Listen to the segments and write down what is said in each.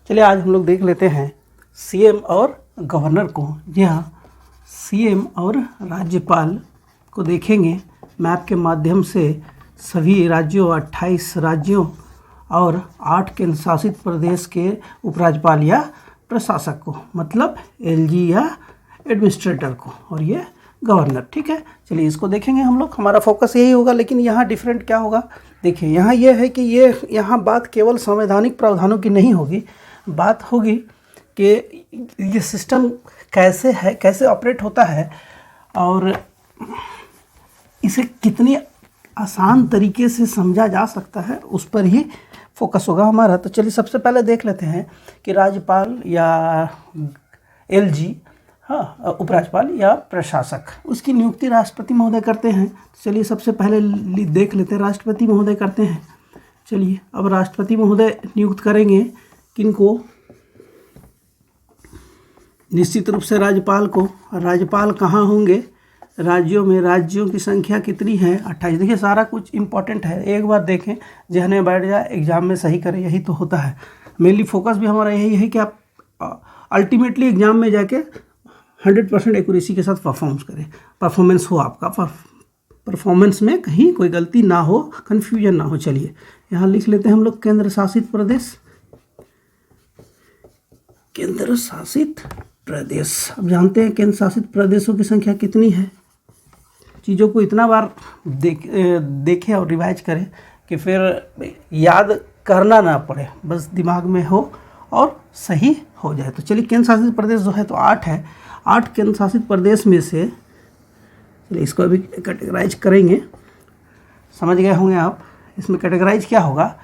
चलिए आज हम लोग देख लेते हैं सीएम और गवर्नर को। जी हाँ, सीएम और राज्यपाल को देखेंगे मैप के माध्यम से। सभी राज्यों 28 राज्यों और 8 केंद्र शासित प्रदेश के उपराज्यपाल या प्रशासक को, मतलब एलजी या एडमिनिस्ट्रेटर को, और ये गवर्नर। ठीक है, चलिए इसको देखेंगे हम लोग। हमारा फोकस यही होगा, लेकिन यहाँ डिफरेंट क्या होगा, देखिए यहाँ ये है कि यहाँ बात केवल संवैधानिक प्रावधानों की नहीं होगी, बात होगी कि ये सिस्टम कैसे है, कैसे ऑपरेट होता है और इसे कितनी आसान तरीके से समझा जा सकता है, उस पर ही फोकस होगा हमारा। तो चलिए सबसे पहले देख लेते हैं कि राज्यपाल या एलजी, हाँ, उपराज्यपाल या प्रशासक, उसकी नियुक्ति राष्ट्रपति महोदय करते हैं। तो चलिए सबसे पहले देख लेते हैं राष्ट्रपति महोदय करते हैं। चलिए अब राष्ट्रपति महोदय नियुक्त करेंगे किनको, निश्चित रूप से राज्यपाल को। राज्यपाल कहाँ होंगे, राज्यों में। राज्यों की संख्या कितनी है, 28। देखिए सारा कुछ इंपॉर्टेंट है, एक बार देखें, जहने बैठ जाए, एग्जाम में सही करें, यही तो होता है। मेनली फोकस भी हमारा यही है कि आप अल्टीमेटली एग्जाम में जाके 100% एक्यूरेसी के साथ परफॉर्मेंस हो आपका, परफॉर्मेंस में कहीं कोई गलती ना हो, कन्फ्यूजन ना हो। चलिए यहाँ लिख लेते हैं हम लोग केंद्र शासित प्रदेश। केंद्र शासित प्रदेश, अब जानते हैं केंद्र शासित प्रदेशों की संख्या कितनी है। चीज़ों को इतना बार देखें और रिवाइज करें कि फिर याद करना ना पड़े, बस दिमाग में हो और सही हो जाए। तो चलिए केंद्र शासित प्रदेश जो है तो 8 है। 8 केंद्र शासित प्रदेश में से, चलिए इसको अभी कैटेगराइज करेंगे, समझ गए होंगे आप। इसमें कैटेगराइज क्या होगा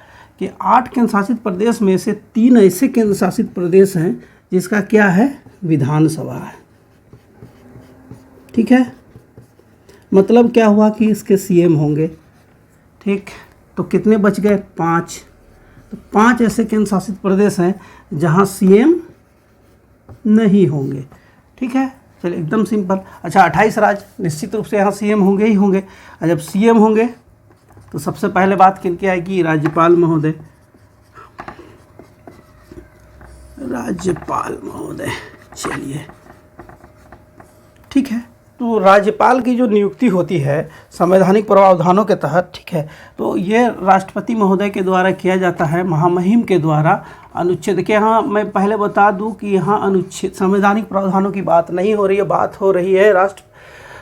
कि 8 केंद्र शासित प्रदेश में से 3 ऐसे केंद्र शासित प्रदेश हैं जिसका क्या है, विधानसभा है। ठीक है, मतलब क्या हुआ कि इसके सीएम होंगे। ठीक, तो कितने बच गए, 5। तो 5 ऐसे केंद्र शासित प्रदेश हैं जहां सीएम नहीं होंगे। ठीक है, चलिए एकदम सिंपल। अच्छा, 28 राज्य, निश्चित रूप से यहाँ सीएम होंगे ही होंगे। और जब सीएम होंगे तो सबसे पहले बात किनकी आएगी, राज्यपाल महोदय। राज्यपाल महोदय, चलिए ठीक है। तो राज्यपाल की जो नियुक्ति होती है संवैधानिक प्रावधानों के तहत, ठीक है, तो ये राष्ट्रपति महोदय के द्वारा किया जाता है, महामहिम के द्वारा। अनुच्छेद के, यहाँ मैं पहले बता दूं कि यहाँ अनुच्छेद संवैधानिक प्रावधानों की बात नहीं हो रही है, बात हो रही है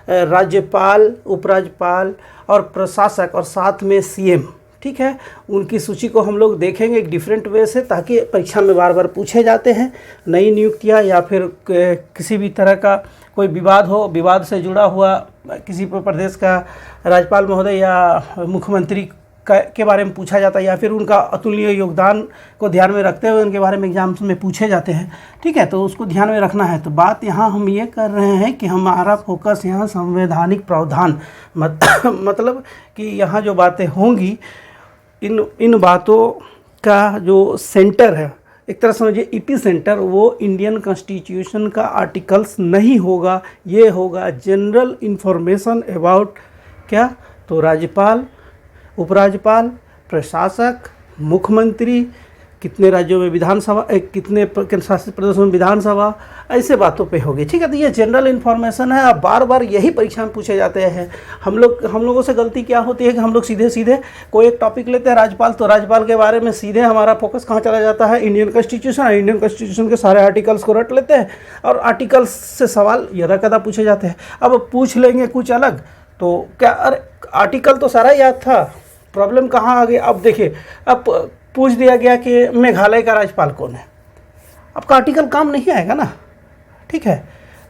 राज्यपाल, उपराज्यपाल और प्रशासक और साथ में सीएम। ठीक है, उनकी सूची को हम लोग देखेंगे एक डिफरेंट वे से, ताकि परीक्षा में बार बार पूछे जाते हैं नई नियुक्तियां या फिर किसी भी तरह का कोई विवाद हो, विवाद से जुड़ा हुआ किसी प्रदेश का राज्यपाल महोदय या मुख्यमंत्री के बारे में पूछा जाता है, या फिर उनका अतुलनीय योगदान को ध्यान में रखते हुए उनके बारे में एग्जाम्स में पूछे जाते हैं। ठीक है, तो उसको ध्यान में रखना है। तो बात यहाँ हम ये कर रहे हैं कि हमारा फोकस यहाँ संवैधानिक प्रावधान, मतलब कि यहाँ जो बातें होंगी, इन बातों का जो सेंटर है, एक तरह समझिए ईपी सेंटर, वो इंडियन कॉन्स्टिट्यूशन का आर्टिकल्स नहीं होगा, ये होगा जनरल इंफॉर्मेशन अबाउट क्या, तो राज्यपाल, उपराज्यपाल, प्रशासक, मुख्यमंत्री, कितने राज्यों में विधानसभा, कितने केंद्र शासित प्रदेशों में विधानसभा, ऐसे बातों पे होगी। ठीक है, तो ये जनरल इन्फॉर्मेशन है। अब बार बार यही परीक्षा में पूछे जाते हैं। हम लोगों से गलती क्या होती है कि हम लोग सीधे कोई एक टॉपिक लेते हैं, राज्यपाल, तो राज्यपाल के बारे में सीधे हमारा फोकस कहाँ चला जाता है, इंडियन कॉन्स्टिट्यूशन। इंडियन कॉन्स्टिट्यूशन के सारे आर्टिकल्स को रट लेते हैं और आर्टिकल्स से सवाल यदा कदा पूछे जाते हैं। अब पूछ लेंगे कुछ अलग, तो क्या, अरे आर्टिकल तो सारा याद था, प्रॉब्लम कहाँ आ गई। अब देखिए, अब पूछ दिया गया कि मेघालय का राज्यपाल कौन है, आपका आर्टिकल काम नहीं आएगा ना। ठीक है,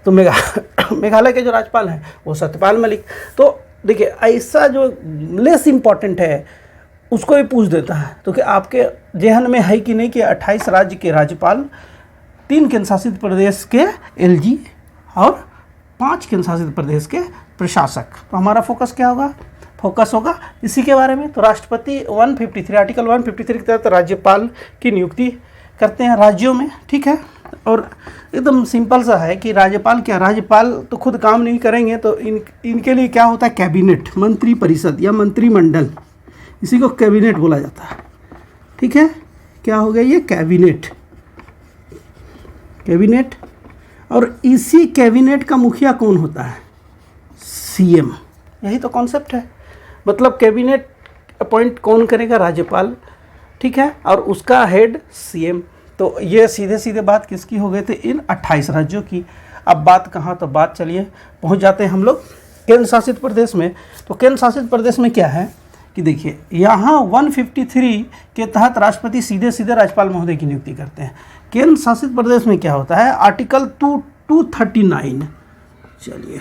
तो मेघालय के जो राज्यपाल हैं वो सत्यपाल मलिक। तो देखिए, ऐसा जो लेस इम्पॉर्टेंट है उसको भी पूछ देता है। तो क्या आपके जेहन में है कि नहीं कि 28 राज्य के राज्यपाल, 3 केंद्र शासित प्रदेश के एलजी और 5 केंद्र शासित प्रदेश के प्रशासक। तो हमारा फोकस क्या होगा, फोकस होगा इसी के बारे में। तो राष्ट्रपति 153, आर्टिकल 153 के तहत राज्यपाल की नियुक्ति करते हैं राज्यों में। ठीक है, और एकदम सिंपल सा है कि राज्यपाल क्या, राज्यपाल तो खुद काम नहीं करेंगे, तो इनके लिए क्या होता है, कैबिनेट, मंत्री परिषद या मंत्रिमंडल, इसी को कैबिनेट बोला जाता है। ठीक है, क्या हो गया ये कैबिनेट। कैबिनेट, और इसी कैबिनेट का मुखिया कौन होता है? सीएम। यही तो कॉन्सेप्ट है। मतलब कैबिनेट अपॉइंट कौन करेगा? राज्यपाल, ठीक है, और उसका हेड सीएम। तो ये सीधे सीधे बात किसकी हो गई थी? इन 28 राज्यों की। अब बात कहाँ, तो बात चलिए पहुँच जाते हैं हम लोग केंद्र शासित प्रदेश में। तो केंद्र शासित प्रदेश में क्या है कि देखिए, यहाँ 153 के तहत राष्ट्रपति सीधे सीधे राज्यपाल महोदय की नियुक्ति करते हैं। केंद्र शासित प्रदेश में क्या होता है? आर्टिकल 239। चलिए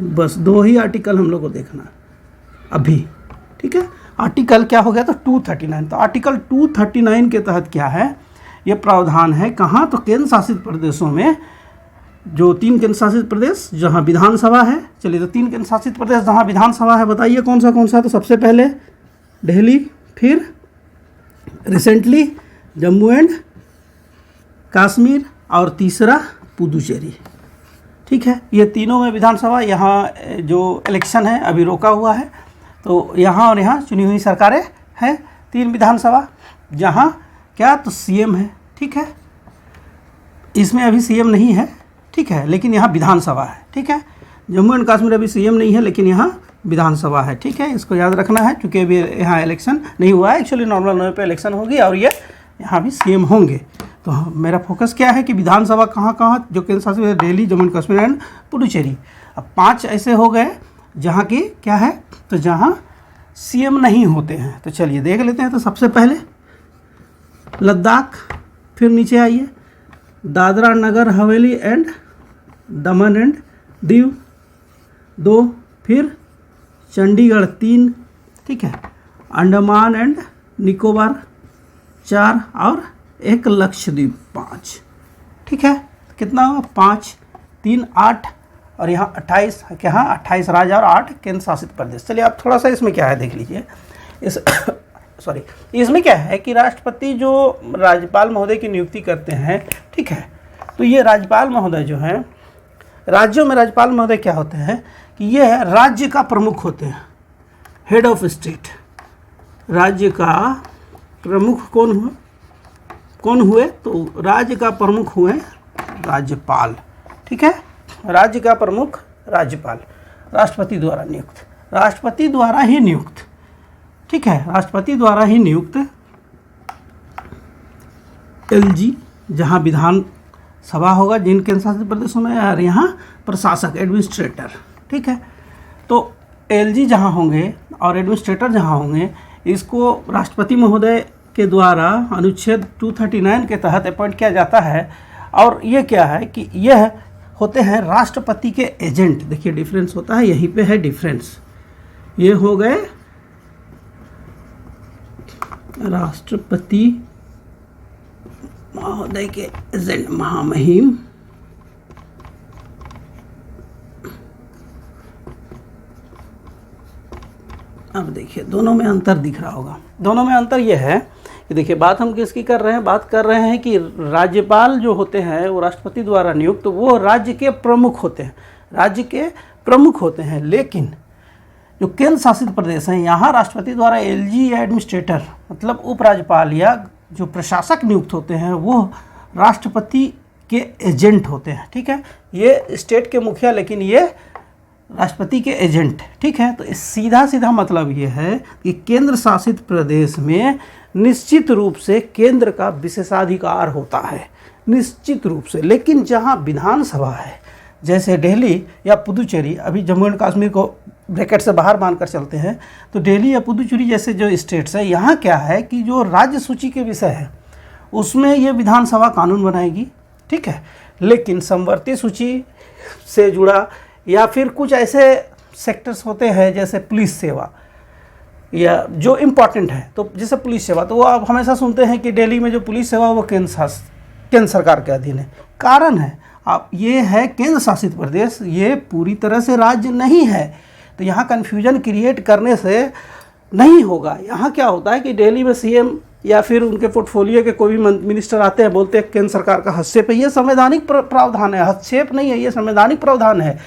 बस 2 ही आर्टिकल हम लोग को देखना अभी, ठीक है। आर्टिकल क्या हो गया? तो 239। तो आर्टिकल 239 के तहत क्या है? ये प्रावधान है कहाँ? तो केंद्र शासित प्रदेशों में, जो 3 केंद्र शासित प्रदेश जहाँ विधानसभा है। चलिए, तो 3 केंद्र शासित प्रदेश जहाँ विधानसभा है, बताइए कौन सा? तो सबसे पहले दिल्ली, फिर रिसेंटली जम्मू एंड कश्मीर, और तीसरा पुदुचेरी, ठीक है। ये तीनों में विधानसभा, यहाँ जो इलेक्शन है अभी रोका हुआ है, तो यहाँ और यहाँ चुनी हुई सरकारें हैं। 3 विधानसभा जहाँ क्या, तो सीएम है, ठीक है। इसमें अभी सीएम नहीं है, ठीक है, लेकिन यहाँ विधानसभा है, ठीक है। जम्मू एंड कश्मीर अभी सीएम नहीं है, लेकिन यहाँ विधानसभा है, ठीक है। इसको याद रखना है, क्योंकि अभी यहाँ इलेक्शन नहीं हुआ है। एक्चुअली नॉर्मल लेवल पे इलेक्शन होगी और ये यहाँ भी सीएम होंगे। तो मेरा फोकस क्या है कि विधानसभा कहाँ कहाँ, जो केंद्र शासित है, दिल्ली, जम्मू एंड कश्मीर एंड पुडुचेरी। अब 5 ऐसे हो गए जहाँ की क्या है, तो जहाँ सीएम नहीं होते हैं। तो चलिए देख लेते हैं। तो सबसे पहले लद्दाख, फिर नीचे आइए Dadra Nagar Haveli and Daman and Diu 2, फिर चंडीगढ़ 3, ठीक है, अंडमान एंड निकोबार 4, और एक लक्षद्वीप 5, ठीक है। कितना होगा? 5, 3, 8, और यहाँ 28, यहाँ 28 राज्य और 8 केंद्र शासित प्रदेश। चलिए आप थोड़ा सा इसमें क्या है देख लीजिए। इस सॉरी, इसमें क्या है कि राष्ट्रपति जो राज्यपाल महोदय की नियुक्ति करते हैं, ठीक है। तो ये राज्यपाल महोदय जो हैं, राज्यों में राज्यपाल महोदय क्या होते हैं कि ये राज्य का प्रमुख होते हैं, हेड ऑफ स्टेट। राज्य का प्रमुख कौन हुए? तो राज्य का प्रमुख हुए राज्यपाल, ठीक है। राज्य का प्रमुख राज्यपाल, राष्ट्रपति द्वारा नियुक्त, राष्ट्रपति द्वारा ही नियुक्त, ठीक है, राष्ट्रपति द्वारा ही नियुक्त। एलजी जहाँ विधान सभा होगा जिन केंद्र शासित प्रदेशों में, और यहाँ प्रशासक, एडमिनिस्ट्रेटर, ठीक है। तो एलजी जहाँ होंगे और एडमिनिस्ट्रेटर जहाँ होंगे, इसको राष्ट्रपति महोदय के द्वारा अनुच्छेद 239 के तहत अपॉइंट किया जाता है। और ये क्या है कि यह होते हैं राष्ट्रपति के एजेंट। देखिए डिफरेंस होता है, यहीं पे है डिफरेंस। ये हो गए राष्ट्रपति महोदय के एजेंट, महामहिम, अब देखिए दोनों में अंतर दिख रहा होगा। दोनों में अंतर यह है कि देखिए, बात हम किसकी कर रहे हैं? बात कर रहे हैं कि राज्यपाल जो होते हैं वो राष्ट्रपति द्वारा नियुक्त, तो वो राज्य के प्रमुख होते हैं, राज्य के प्रमुख होते हैं। लेकिन जो केंद्र शासित प्रदेश हैं, यहाँ राष्ट्रपति द्वारा एलजी या एडमिनिस्ट्रेटर, मतलब उपराज्यपाल या जो प्रशासक नियुक्त होते हैं, वो राष्ट्रपति के एजेंट होते हैं, ठीक है। ये स्टेट के मुखिया, लेकिन ये राष्ट्रपति के एजेंट, ठीक है। तो सीधा सीधा मतलब ये है कि केंद्र शासित प्रदेश में निश्चित रूप से केंद्र का विशेषाधिकार होता है, निश्चित रूप से। लेकिन जहाँ विधानसभा है, जैसे दिल्ली या पुदुचेरी, अभी जम्मू एंड कश्मीर को ब्रैकेट से बाहर मानकर चलते हैं, तो दिल्ली या पुदुचेरी जैसे जो स्टेट्स है, यहाँ क्या है कि जो राज्य सूची के विषय है उसमें ये विधानसभा कानून बनाएगी, ठीक है। लेकिन समवर्ती सूची से जुड़ा या फिर कुछ ऐसे सेक्टर्स होते हैं जैसे पुलिस सेवा या जो इम्पॉर्टेंट है, तो जैसे पुलिस सेवा, तो वो आप हमेशा सुनते हैं कि दिल्ली में जो पुलिस सेवा वो केंद्र सरकार के अधीन है। कारण है अब ये है केंद्र शासित प्रदेश, ये पूरी तरह से राज्य नहीं है। तो यहाँ कन्फ्यूजन क्रिएट करने से नहीं होगा। यहाँ क्या होता है कि दिल्ली में सीएम या फिर उनके पोर्टफोलियो के कोई भी मिनिस्टर आते हैं, बोलते हैं केंद्र सरकार का हस्तक्षेप है। ये संवैधानिक प्रावधान है, हस्तक्षेप नहीं है, ये संवैधानिक प्रावधान है।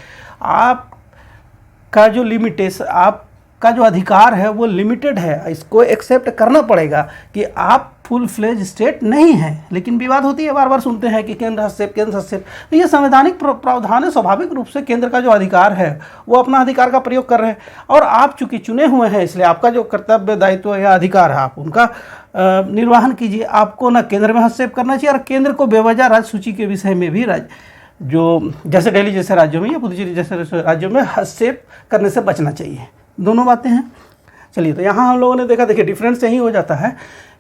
आपका जो लिमिटेशन, आप का जो अधिकार है वो लिमिटेड है, इसको एक्सेप्ट करना पड़ेगा कि आप फुल फ्लेज स्टेट नहीं है। लेकिन विवाद होती है, बार बार सुनते हैं कि केंद्र हस्तक्षेप। तो ये संवैधानिक प्रावधान है, स्वाभाविक रूप से केंद्र का जो अधिकार है वो अपना अधिकार का प्रयोग कर रहे हैं, और आप चूंकि चुने हुए हैं इसलिए आपका जो कर्तव्य दायित्व या अधिकार है आप उनका निर्वहन कीजिए। आपको ना केंद्र में हस्तक्षेप करना चाहिए, और केंद्र को बेवजह राज्य सूची के विषय में भी जो जैसे दिल्ली जैसे राज्यों में या पुदुचेरी जैसे राज्यों में हस्तक्षेप करने से बचना चाहिए। दोनों बातें हैं। चलिए, तो यहाँ हम लोगों ने देखा, देखिए डिफरेंस यही हो जाता है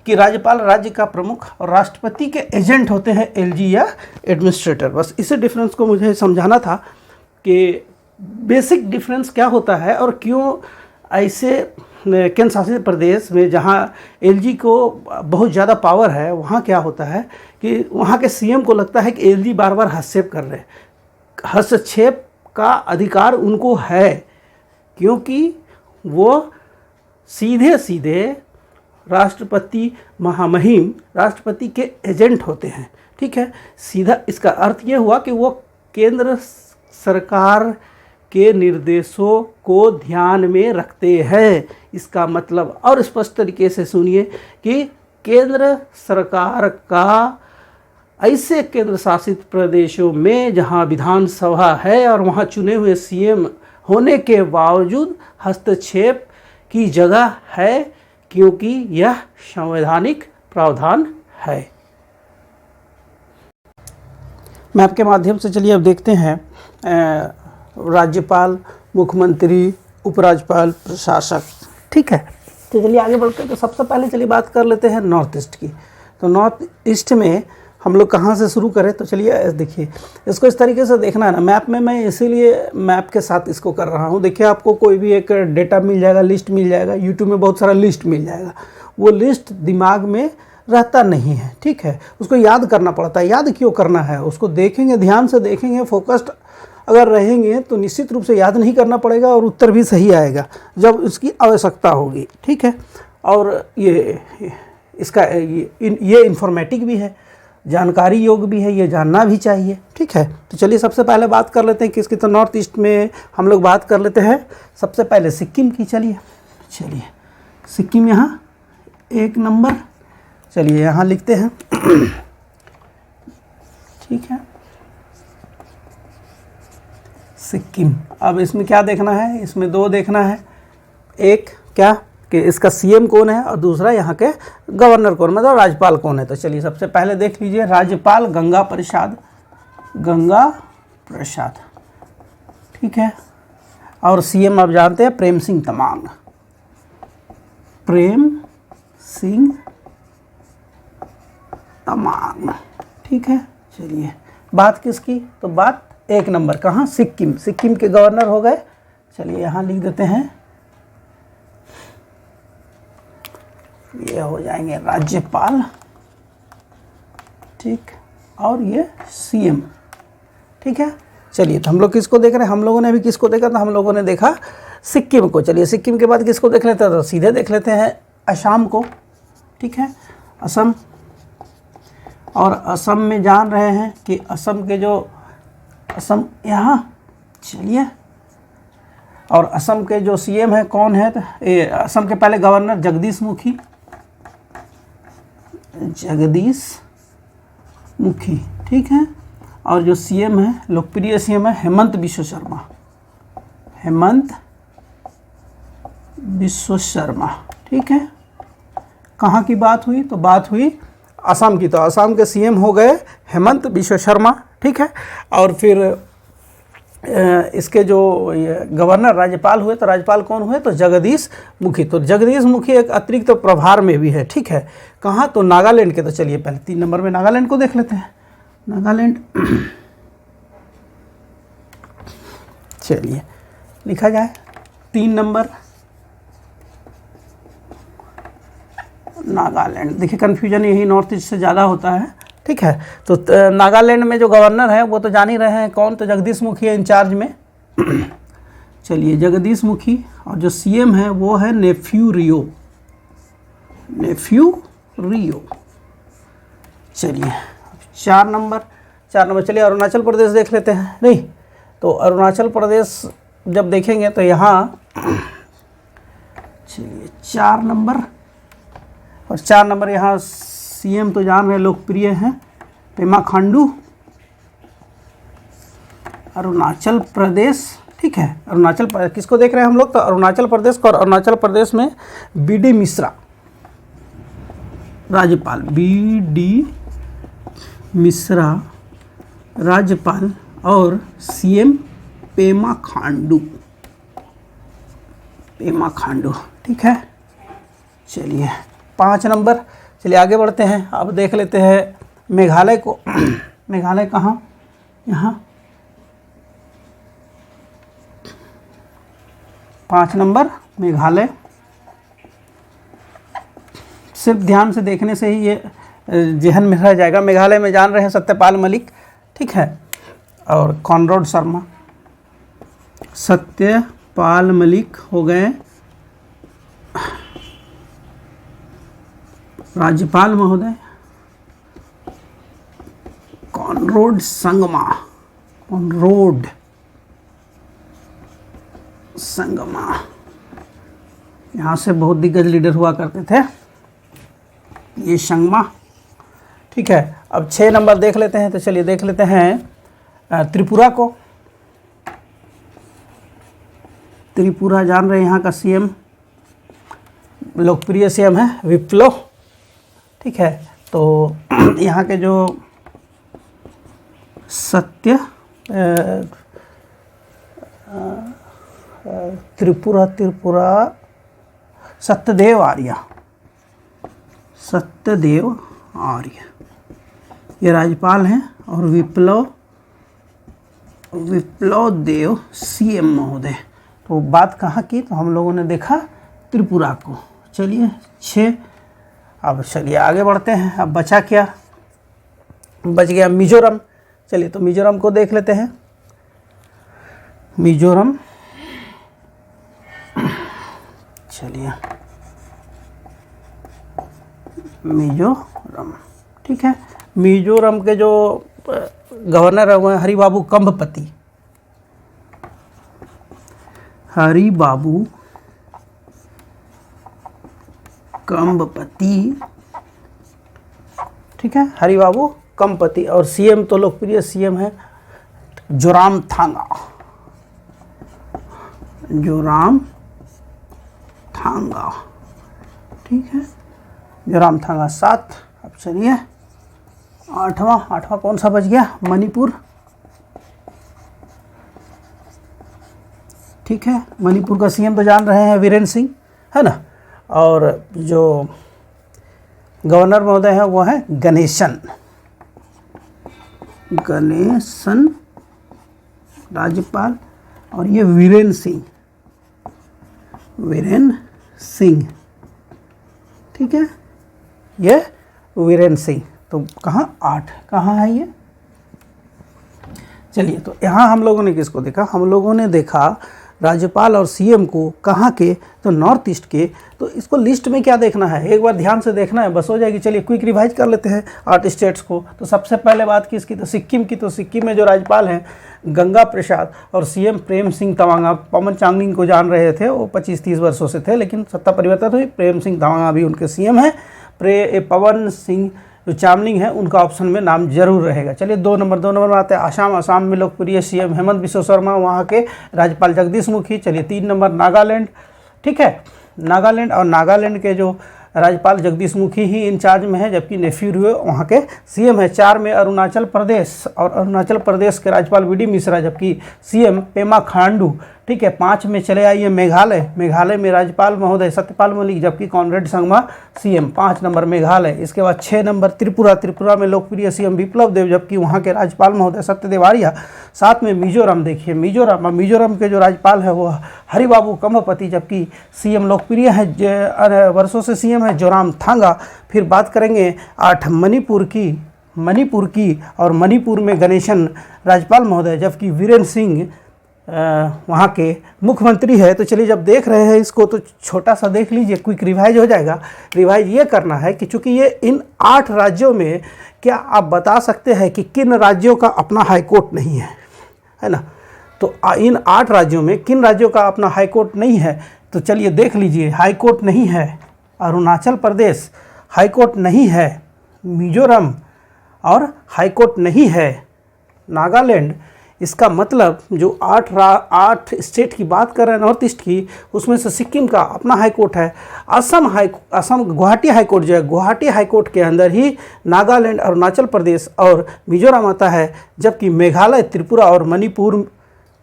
कि राज्यपाल राज्य का प्रमुख और राष्ट्रपति के एजेंट होते हैं, एलजी या एडमिनिस्ट्रेटर। बस इसी डिफरेंस को मुझे समझाना था कि बेसिक डिफरेंस क्या होता है और क्यों ऐसे केंद्र शासित प्रदेश में जहाँ एलजी को बहुत ज़्यादा पावर है वहाँ क्या होता है कि वहाँ के सीएम को लगता है कि एलजी बार बार हस्तक्षेप कर रहे हैं। हस्तक्षेप का अधिकार उनको है क्योंकि वो सीधे सीधे राष्ट्रपति महामहिम राष्ट्रपति के एजेंट होते हैं। ठीक है, सीधा इसका अर्थ ये हुआ कि वो केंद्र सरकार के निर्देशों को ध्यान में रखते हैं। इसका मतलब और स्पष्ट तरीके से सुनिए कि केंद्र सरकार का ऐसे केंद्र शासित प्रदेशों में जहां विधानसभा है और वहां चुने हुए सीएम होने के बावजूद हस्तक्षेप की जगह है, क्योंकि यह संवैधानिक प्रावधान है। मैप के माध्यम से चलिए अब देखते हैं राज्यपाल, मुख्यमंत्री, उपराज्यपाल, प्रशासक। ठीक है, तो चलिए आगे बढ़ते हैं। तो सबसे पहले चलिए बात कर लेते हैं नॉर्थ ईस्ट की। तो नॉर्थ ईस्ट में हम लोग कहाँ से शुरू करें? तो चलिए देखिए, इसको इस तरीके से देखना है ना मैप में। मैं इसीलिए मैप के साथ इसको कर रहा हूँ। देखिए, आपको कोई भी एक डेटा मिल जाएगा, लिस्ट मिल जाएगा, यूट्यूब में बहुत सारा लिस्ट मिल जाएगा। वो लिस्ट दिमाग में रहता नहीं है, ठीक है, उसको याद करना पड़ता है। याद क्यों करना है? उसको देखेंगे, ध्यान से देखेंगे, फोकस्ड अगर रहेंगे तो निश्चित रूप से याद नहीं करना पड़ेगा और उत्तर भी सही आएगा जब उसकी आवश्यकता होगी। ठीक है, और ये इसका ये इन्फॉर्मेटिव भी है, जानकारी योग भी है, ये जानना भी चाहिए। ठीक है, तो चलिए सबसे पहले बात कर लेते हैं किसकी। तो नॉर्थ ईस्ट में हम लोग बात कर लेते हैं सबसे पहले सिक्किम की। चलिए सिक्किम यहाँ 1 नंबर। चलिए यहाँ लिखते हैं ठीक है, सिक्किम। अब इसमें क्या देखना है? इसमें 2 देखना है। एक क्या कि इसका सीएम कौन है और दूसरा यहाँ के गवर्नर कौन, मतलब राज्यपाल कौन है। तो चलिए सबसे पहले देख लीजिए, राज्यपाल गंगा प्रसाद। ठीक है, और सीएम आप जानते हैं प्रेम सिंह तमांग। ठीक है, चलिए बात किसकी? तो बात 1 नंबर कहाँ? सिक्किम के गवर्नर हो गए। चलिए यहाँ लिख देते हैं, ये हो जाएंगे राज्यपाल, ठीक, और ये सीएम। ठीक है, चलिए तो हम लोग किसको देख रहे हैं? हम लोगों ने भी किसको देखा? तो हम लोगों ने देखा सिक्किम को। चलिए सिक्किम के बाद किसको देख लेते हैं? तो सीधे देख लेते हैं असम को। ठीक है, असम। और असम में जान रहे हैं कि असम यहाँ, चलिए, और असम के जो सीएम है कौन है? तो असम के पहले गवर्नर जगदीश मुखी। ठीक है, और जो सीएम है, लोकप्रिय सीएम है हेमंत बिश्व शर्मा। ठीक है, कहाँ की बात हुई? तो बात हुई असम की। तो असम के सीएम हो गए हेमंत बिश्व शर्मा। ठीक है, और फिर इसके जो गवर्नर राज्यपाल हुए, तो राज्यपाल कौन हुए? तो जगदीश मुखी। तो जगदीश मुखी एक अतिरिक्त प्रभार में भी है। ठीक है, कहाँ? तो नागालैंड के। तो चलिए पहले 3 नंबर में नागालैंड को देख लेते हैं। नागालैंड चलिए लिखा जाए 3 नंबर नागालैंड। देखिए कन्फ्यूजन यही नॉर्थ ईस्ट से ज़्यादा होता है। ठीक है, तो नागालैंड में जो गवर्नर है वो तो जान ही रहे हैं कौन? तो जगदीश मुखी है इंचार्ज में। चलिए जगदीश मुखी, और जो सीएम है वो है नेफ्यू रियो। चलिए 4 नंबर। चलिए अरुणाचल प्रदेश देख लेते हैं। नहीं, तो अरुणाचल प्रदेश जब देखेंगे तो यहाँ चलिए 4 नंबर, और 4 नंबर यहाँ सीएम तो जान रहे लोकप्रिय हैं, पेमा खांडू, अरुणाचल प्रदेश। ठीक है, अरुणाचल किसको देख रहे हैं हम लोग, तो अरुणाचल प्रदेश को, और अरुणाचल प्रदेश में बीडी मिश्रा राज्यपाल, बीडी मिश्रा राज्यपाल, और सीएम पेमा खांडू, पेमा खांडू। ठीक है, चलिए 5 नंबर। चलिए आगे बढ़ते हैं, अब देख लेते हैं मेघालय को। मेघालय कहाँ, यहाँ 5 नंबर मेघालय। सिर्फ ध्यान से देखने से ही ये जहन में रह जाएगा। मेघालय में जान रहे हैं सत्यपाल मलिक, ठीक है, और कॉनराड शर्मा। सत्यपाल मलिक हो गए राज्यपाल महोदय, कॉनराड संगमा, कॉनराड संगमा, यहाँ से बहुत दिग्गज लीडर हुआ करते थे ये संगमा। ठीक है, अब 6 नंबर देख लेते हैं। तो चलिए देख लेते हैं त्रिपुरा को। त्रिपुरा जान रहे हैं, यहाँ का सीएम लोकप्रिय सीएम है विप्लव। ठीक है, तो यहाँ के जो त्रिपुरा सत्यदेव आर्य, सत्यदेव आर्य ये राज्यपाल हैं, और विप्लव देव सीएम महोदय। तो बात कहाँ की, तो हम लोगों ने देखा त्रिपुरा को। चलिए 6। अब चलिए आगे बढ़ते हैं। अब बचा क्या, बच गया मिजोरम। चलिए तो मिजोरम को देख लेते हैं। मिजोरम, चलिए मिजोरम। ठीक है, मिजोरम के जो गवर्नर है वो हैं हरिबाबू कंभपति, हरिबाबू कंभपति। ठीक है, हरिबाबू कंभपति। और सीएम तो लोकप्रिय सीएम है जोरामथांगा, जोरामथांगा। ठीक है, जोरामथांगा 7। अब चलिए 8वां कौन सा बच गया, मणिपुर। ठीक है, मणिपुर का सीएम तो जान रहे हैं वीरेंद्र सिंह, है ना, और जो गवर्नर महोदय हैं वो हैं गणेशन राज्यपाल, और ये वीरेंद्र सिंह। ठीक है, ये वीरेंद्र सिंह। तो कहाँ 8 कहाँ है ये। चलिए तो यहाँ हम लोगों ने किसको देखा, हम लोगों ने देखा राज्यपाल और सीएम को। कहाँ के, तो नॉर्थ ईस्ट के। तो इसको लिस्ट में क्या देखना है, एक बार ध्यान से देखना है, बस हो जाएगी। चलिए क्विक रिवाइज कर लेते हैं 8 स्टेट्स को। तो सबसे पहले बात किसकी, तो सिक्किम की। तो सिक्किम में जो राज्यपाल हैं गंगा प्रसाद, और सीएम प्रेम सिंह तवांगा। पवन चांगलिंग को जान रहे थे, वो 25-30 वर्षों से थे, लेकिन सत्ता परिवर्तन हुई, प्रेम सिंह तवांगा भी उनके सीएम हैं। पवन सिंह जो चामलिंग है उनका ऑप्शन में नाम जरूर रहेगा। चलिए 2 नंबर में आते हैं आसाम। आसाम में लोकप्रिय सीएम हेमंत बिश्व शर्मा, वहाँ के राज्यपाल जगदीश मुखी। चलिए 3 नंबर नागालैंड। ठीक है, नागालैंड, और नागालैंड के जो राज्यपाल जगदीश मुखी ही इंचार्ज में है, जबकि नेफ्यू हुए वहाँ के सीएम है। 4 में अरुणाचल प्रदेश, और अरुणाचल प्रदेश के राज्यपाल बीडी मिश्रा, जबकि सीएम पेमा खांडू। ठीक है, 5 में चले आइए मेघालय। मेघालय में राज्यपाल महोदय सत्यपाल मलिक, जबकि Conrad Sangma CM. 5 number Meghalaya. इसके बाद 6 नंबर त्रिपुरा। त्रिपुरा में लोकप्रिय सीएम विप्लव देव, जबकि वहाँ के राज्यपाल महोदय सत्यदेव आर्य। 7 में मिजोरम। देखिए मिजोरम के जो राज्यपाल है वो हरिबाबू कंभपति, जबकि सीएम लोकप्रिय है, वर्षों से सीएम है जोरामथांगा। फिर बात करेंगे 8 मणिपुर की, और मणिपुर में गणेशन राज्यपाल महोदय, जबकि वीरेंद्र सिंह वहाँ के मुख्यमंत्री है। तो चलिए जब देख रहे हैं इसको तो छोटा सा देख लीजिए, क्विक रिवाइज हो जाएगा। रिवाइज ये करना है कि चूंकि ये इन 8 राज्यों में, क्या आप बता सकते हैं कि किन राज्यों का अपना हाई कोर्ट नहीं है ना। तो इन 8 राज्यों में किन राज्यों का अपना हाई कोर्ट नहीं है, तो चलिए देख लीजिए, हाई कोर्ट नहीं है अरुणाचल प्रदेश, हाई कोर्ट नहीं है मिजोरम और हाई कोर्ट नहीं है नागालैंड। इसका मतलब जो 8 स्टेट की बात कर रहे हैं नॉर्थ ईस्ट की, उसमें से सिक्किम का अपना हाई कोर्ट है। असम गुवाहाटी हाई कोर्ट जो है, गुवाहाटी हाई कोर्ट के अंदर ही नागालैंड, अरुणाचल प्रदेश और मिजोरम आता है, जबकि मेघालय, त्रिपुरा और मणिपुर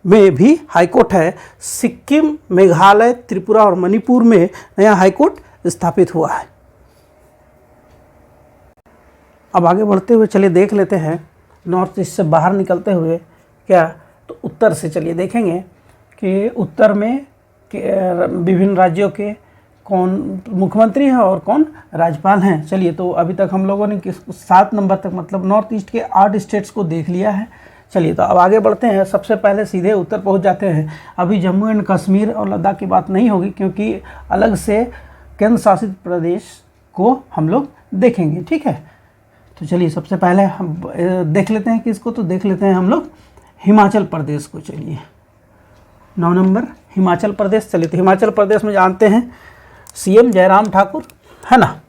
में भी हाई कोर्ट है। सिक्किम, मेघालय, त्रिपुरा और मणिपुर में नया हाई कोर्ट स्थापित हुआ है। अब आगे बढ़ते हुए चलिए देख लेते हैं, नॉर्थ ईस्ट से बाहर निकलते हुए क्या, तो उत्तर से चलिए देखेंगे कि उत्तर में विभिन्न राज्यों के कौन मुख्यमंत्री हैं और कौन राज्यपाल हैं। चलिए, तो अभी तक हम लोगों ने 7 नंबर तक मतलब नॉर्थ ईस्ट के 8 स्टेट्स को देख लिया है। चलिए, तो अब आगे बढ़ते हैं। सबसे पहले सीधे उत्तर पहुंच जाते हैं। अभी जम्मू एंड कश्मीर और लद्दाख की बात नहीं होगी, क्योंकि अलग से केंद्र शासित प्रदेश को हम लोग देखेंगे, ठीक है। तो चलिए, सबसे पहले हम देख लेते हैं किसको, तो देख लेते हैं हम लोग हिमाचल प्रदेश को। चलिए, 9 नंबर हिमाचल प्रदेश। चलिए, तो हिमाचल प्रदेश में जानते हैं सीएम जयराम ठाकुर, है ना।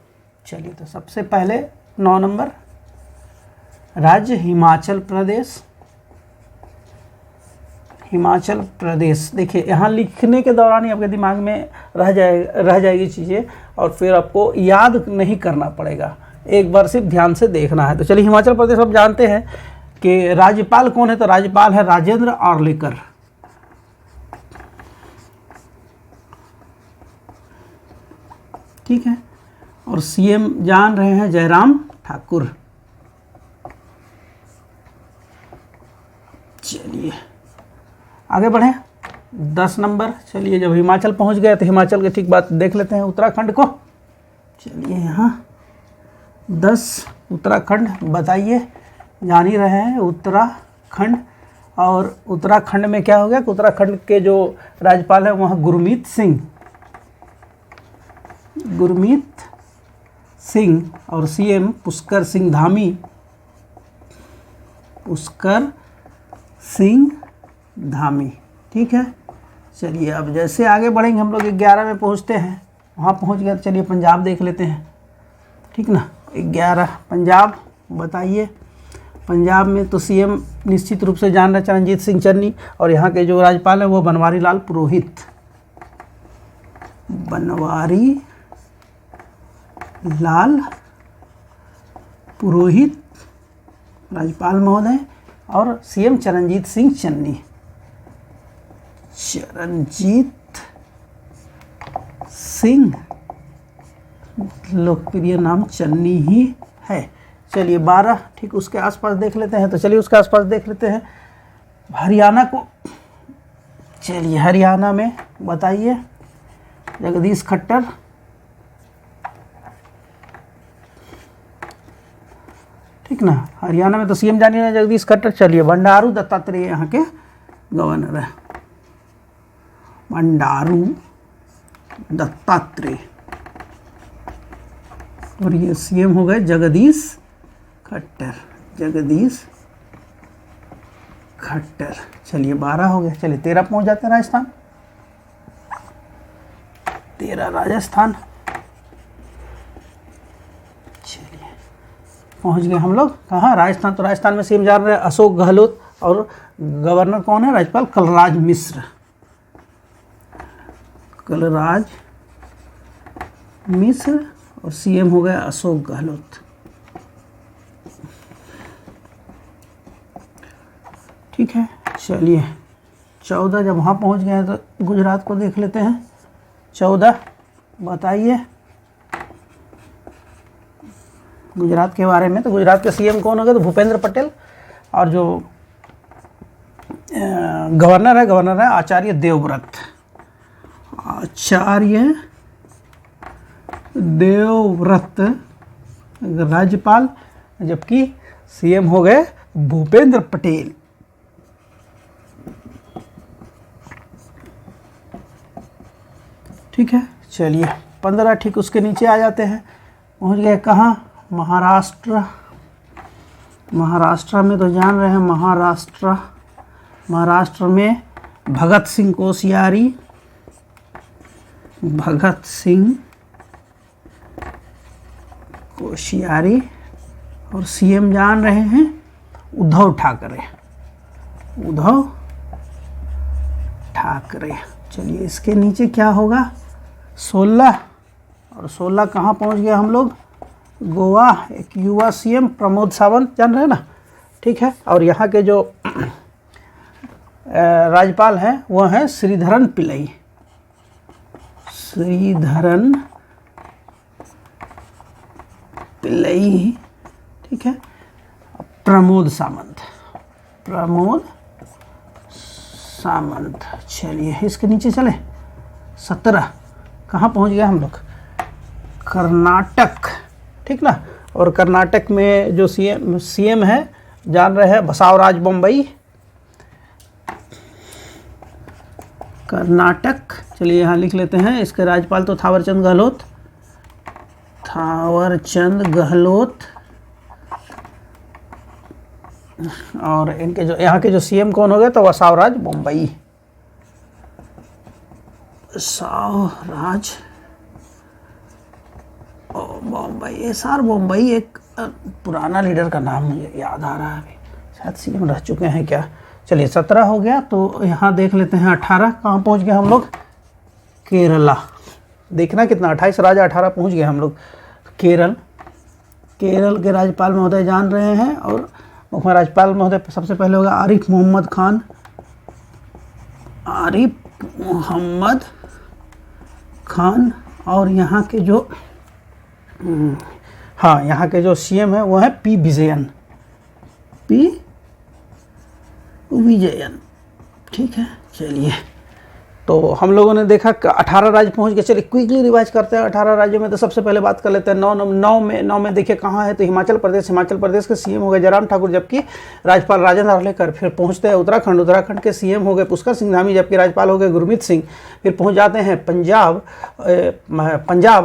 चलिए, तो सबसे पहले 9 नंबर राज्य हिमाचल प्रदेश। हिमाचल प्रदेश, देखिए यहाँ लिखने के दौरान ही आपके दिमाग में रह जाएगी चीज़ें, और फिर आपको याद नहीं करना पड़ेगा, एक बार सिर्फ ध्यान से देखना है। तो चलिए, हिमाचल प्रदेश आप जानते हैं कि राज्यपाल कौन है, तो राज्यपाल है राजेंद्र आर्लेकर। ठीक है, और सीएम जान रहे हैं जयराम ठाकुर। चलिए आगे बढ़े, 10 नंबर। चलिए, जब हिमाचल पहुंच गए तो हिमाचल के ठीक बात देख लेते हैं उत्तराखंड को। चलिए, यहाँ 10 उत्तराखंड। बताइए, जान ही रहे हैं उत्तराखंड, और उत्तराखंड में क्या हो गया कि उत्तराखंड के जो राज्यपाल हैं वहाँ गुरमीत सिंह और सीएम पुष्कर सिंह धामी। ठीक है, चलिए अब जैसे आगे बढ़ेंगे हम लोग 11 में पहुँचते हैं, वहाँ पहुँच गए। तो चलिए पंजाब देख लेते हैं, ठीक ना। 11 पंजाब। बताइए, पंजाब में तो सीएम निश्चित रूप से जान रहे चरणजीत सिंह चन्नी, और यहाँ के जो राज्यपाल हैं वो बनवारी लाल पुरोहित राज्यपाल महोदय, और सीएम चरणजीत सिंह चन्नी। चरणजीत सिंह, लोकप्रिय नाम चन्नी ही है। चलिए 12 ठीक उसके आसपास देख लेते हैं। तो चलिए उसके आसपास देख लेते हैं हरियाणा को। चलिए हरियाणा में बताइए, जगदीश खट्टर, ठीक ना। हरियाणा में तो सीएम जानिए ना जगदीश खट्टर। चलिए बंडारू दत्तात्रेय यहाँ के गवर्नर है, बंडारू दत्तात्रेय, और ये सीएम हो गए जगदीश खट्टर। चलिए 12 हो गए। चलिए 13 पहुंच जाते हैं राजस्थान। 13 राजस्थान। चलिए पहुंच गए हम लोग कहाँ, राजस्थान। तो राजस्थान में सीएम जा रहे हैं अशोक गहलोत, और गवर्नर कौन है, राज्यपाल कलराज मिश्र, और सीएम हो गया अशोक गहलोत। ठीक है, चलिए 14 जब वहाँ पहुँच गए हैं तो गुजरात को देख लेते हैं। 14 बताइए गुजरात के बारे में। तो गुजरात के सीएम कौन हो गए, तो भूपेंद्र पटेल, और जो गवर्नर है आचार्य देवव्रत। राज्यपाल, जबकि सीएम हो गए भूपेंद्र पटेल। ठीक है, चलिए 15 ठीक उसके नीचे आ जाते हैं। पहुंच गए कहाँ, महाराष्ट्र में तो जान रहे हैं महाराष्ट्र में भगत सिंह कोश्यारी, भगत सिंह कोश्यारी, और सीएम जान रहे हैं उद्धव ठाकरे। उद्धव ठाकरे। चलिए इसके नीचे क्या होगा, 16, और 16 कहाँ पहुँच गए हम लोग, गोवा। एक युवा सीएम प्रमोद सावंत, जान रहे हैं ना, ठीक है। और यहाँ के जो राज्यपाल हैं वो हैं श्रीधरन पिल्लई। श्रीधरन पिल्लई, ठीक है। प्रमोद सावंत, प्रमोद सावंत। चलिए इसके नीचे चले, 17 कहाँ पहुँच गए हम लोग, कर्नाटक, ठीक ना। और कर्नाटक में जो सीएम है जान रहे हैं बसवराज बोम्मई, कर्नाटक। चलिए यहाँ लिख लेते हैं, इसके राज्यपाल तो थावरचंद गहलोत, थावरचंद गहलोत। और इनके जो यहाँ के जो सीएम कौन हो गए, तो बसवराज बोम्मई, बसवराज बोम्मई। एसआर बोम्मई एक पुराना लीडर का नाम मुझे याद आ रहा है, अभी शायद सीएम रह चुके हैं क्या। चलिए 17 हो गया, तो यहाँ देख लेते हैं 18 कहाँ पहुँच गए हम लोग, केरला। देखना कितना, 28 राज्य 18 पहुँच गए हम लोग। केरल, केरल के राज्यपाल महोदय जान रहे हैं, और मुख्य राज्यपाल महोदय सबसे पहले होगा आरिफ मोहम्मद खान, आरिफ मोहम्मद खान। और यहाँ के जो हाँ, यहाँ के जो सीएम है वो है पी विजयन, पी विजयन, ठीक है। चलिए तो हम लोगों ने देखा 18 राज्य पहुंच गए। चलिए क्विकली रिवाइज करते हैं 18 राज्यों में। तो सबसे पहले बात कर लेते हैं 9 में देखिए कहाँ है, तो हिमाचल प्रदेश के सीएम हो गए जयराम ठाकुर, जबकि राज्यपाल राजेंद्र आर्लेकर। फिर पहुंचते हैं उत्तराखंड के सीएम हो गए पुष्कर सिंह धामी, जबकि राज्यपाल हो गए गुरमीत सिंह। फिर पहुँच जाते हैं पंजाब,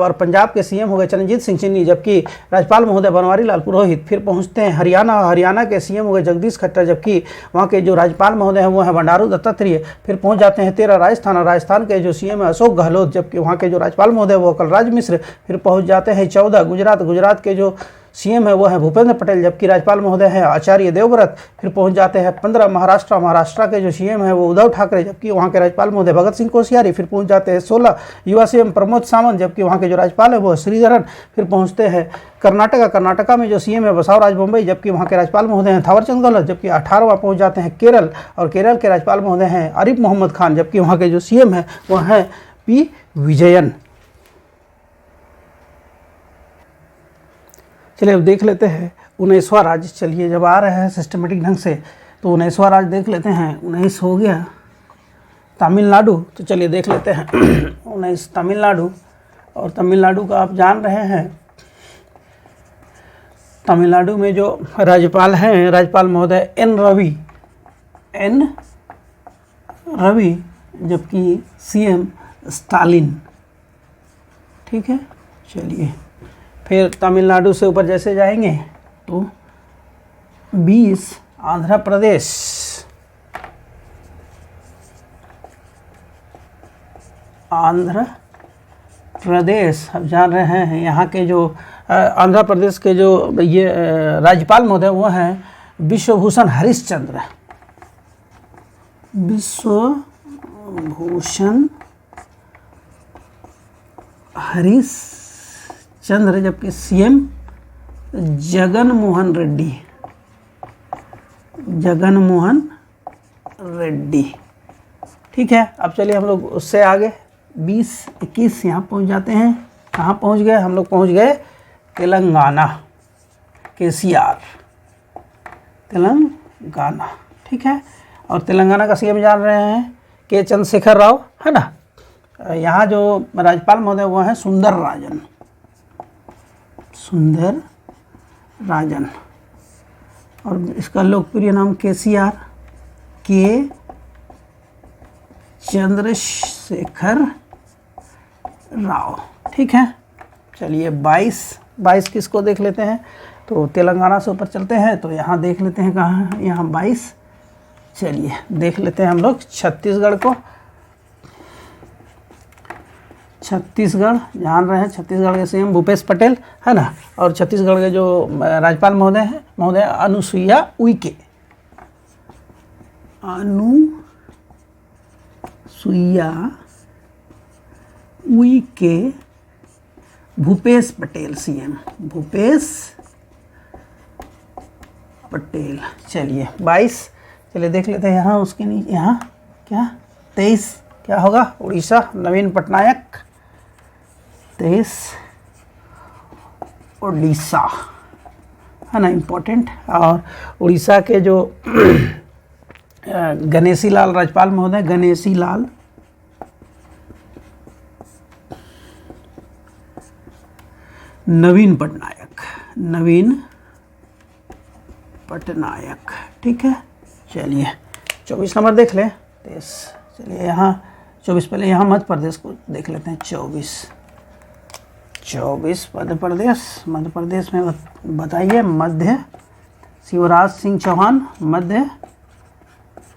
और पंजाब के सीएम हो गए चरणजीत सिंह चन्नी, जबकि राज्यपाल महोदय बनवारी लाल पुरोहित। फिर पहुँचते हैं हरियाणा के सीएम हो गए जगदीश खट्टर, जबकि वहाँ के जो राज्यपाल महोदय हैं वो है बंडारू दत्तात्रेय। फिर पहुँच जाते हैं 13 राजस्थान के जो सीएम है अशोक गहलोत, जबकि वहाँ के जो राज्यपाल महोदय वो कलराज मिश्र। फिर पहुँच जाते हैं 14 गुजरात के जो सीएम है वो है भूपेंद्र पटेल, जबकि राज्यपाल महोदय हैं आचार्य देवव्रत। फिर पहुँच जाते हैं 15 महाराष्ट्र के जो सीएम है वो उद्धव ठाकरे, जबकि वहाँ के राज्यपाल महोदय भगत सिंह कोश्यारी। फिर पहुँच जाते हैं 16 युवा सीएम प्रमोद सावंत, जबकि वहाँ के जो राज्यपाल है वो श्रीधरन। फिर पहुँचते हैं कर्नाटका में जो सीएम है बसवराज बोम्मई, जबकि वहाँ के राज्यपाल महोदय हैं थावरचंद गहलोत। जबकि 18वां पहुँच जाते हैं केरल, और केरल के राज्यपाल महोदय हैं आरिफ मोहम्मद खान, जबकि वहाँ के जो सीएम है वो हैं पी विजयन। चलिए अब देख लेते हैं 19वां राज्य। चलिए जब आ रहे हैं सिस्टमेटिक ढंग से, तो 19वां राज्य देख लेते हैं। 19 हो गया तमिलनाडु, तो चलिए देख लेते हैं 19 तमिलनाडु। और तमिलनाडु का आप जान रहे हैं, तमिलनाडु में जो राज्यपाल हैं, राज्यपाल महोदय एन रवि, जबकि सीएम स्टालिन, ठीक है। चलिए फिर तमिलनाडु से ऊपर जैसे जाएंगे तो 20 आंध्र प्रदेश। अब जान रहे हैं यहाँ के जो आंध्र प्रदेश के जो ये राज्यपाल महोदय वो हैं विश्वभूषण हरिश्चंद्र, जबकि सीएम जगन मोहन रेड्डी, ठीक है। अब चलिए हम लोग उससे आगे 20-21 यहाँ पहुँच जाते हैं। कहाँ पहुँच गए हम लोग, पहुँच गए तेलंगाना, केसीआर, तेलंगाना, ठीक है। और तेलंगाना का सीएम जान रहे हैं के चंद्रशेखर राव, है ना। यहाँ जो राज्यपाल महोदय वो हैं सुंदर राजन, और इसका लोकप्रिय नाम केसीआर, के चंद्रशेखर राव, ठीक है। चलिए 22 किसको देख लेते हैं, तो तेलंगाना से ऊपर चलते हैं, तो यहाँ देख लेते हैं कहाँ है, यहाँ 22। चलिए देख लेते हैं हम लोग छत्तीसगढ़ को। छत्तीसगढ़ जान रहे हैं, छत्तीसगढ़ के सीएम भूपेश पटेल है ना, और छत्तीसगढ़ के जो राज्यपाल महोदय हैं महोदय अनुसुईया उइके, अनुसुईया उइके, भूपेश पटेल सीएम, भूपेश पटेल। चलिए 22, चलिए देख लेते हैं यहाँ उसके नीचे, यहाँ क्या 23 क्या होगा, उड़ीसा नवीन पटनायक, 23 उड़ीसा है ना, इम्पोर्टेंट। और उड़ीसा के जो गणेशी लाल राज्यपाल महोदय, गणेशी लाल नवीन पटनायक, नवीन पटनायक, ठीक है। चलिए 24 नंबर देख लें, 23, चलिए यहाँ 24, पहले यहाँ मध्य प्रदेश को देख लेते हैं। 24 मध्य प्रदेश, मध्य प्रदेश में बताइए, मध्य शिवराज सिंह चौहान मध्य